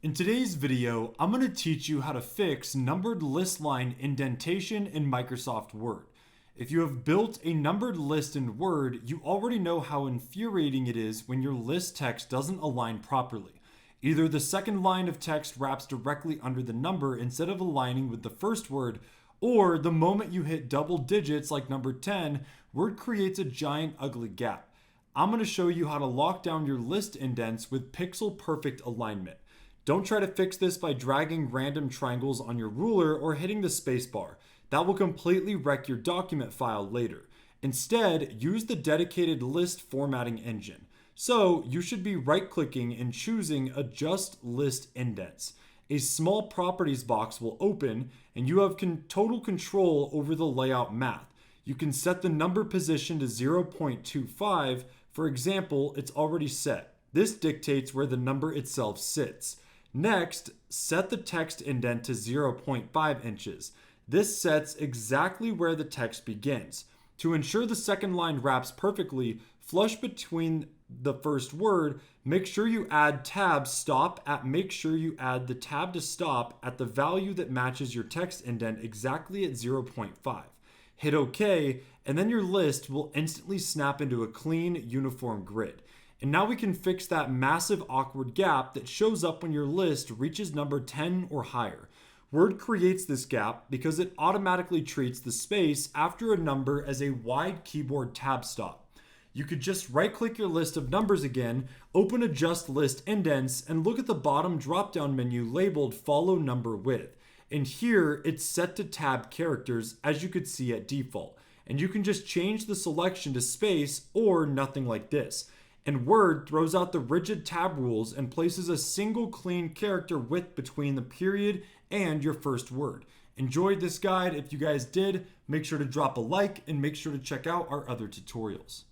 In today's video, I'm going to teach you how to fix numbered list line indentation in Microsoft Word. If you have built a numbered list in Word, you already know how infuriating it is when your list text doesn't align properly. Either the second line of text wraps directly under the number instead of aligning with the first word, or the moment you hit double digits like number 10, Word creates a giant ugly gap. I'm going to show you how to lock down your list indents with pixel perfect alignment. Don't try to fix this by dragging random triangles on your ruler or hitting the spacebar. That will completely wreck your document file later. Instead, use the dedicated list formatting engine. So, you should be right-clicking and choosing Adjust List Indents. A small properties box will open, and you have total control over the layout math. You can set the number position to 0.25. For example, it's already set. This dictates where the number itself sits. Next, set the text indent to 0.5 inches. This sets exactly where the text begins. To ensure the second line wraps perfectly, flush between the first word, make sure you add tab stop at make sure you add the tab to stop at the value that matches your text indent exactly at 0.5. Hit OK, and then your list will instantly snap into a clean, uniform grid. And now we can fix that massive awkward gap that shows up when your list reaches number 10 or higher. Word creates this gap because it automatically treats the space after a number as a wide keyboard tab stop. You could just right-click your list of numbers again, open Adjust List Indents, and look at the bottom drop-down menu labeled Follow Number With. And here, it's set to tab characters, as you could see at default. And you can just change the selection to space or nothing like this. And Word throws out the rigid tab rules and places a single clean character width between the period and your first word. Enjoyed this guide? If you guys did, make sure to drop a like and make sure to check out our other tutorials.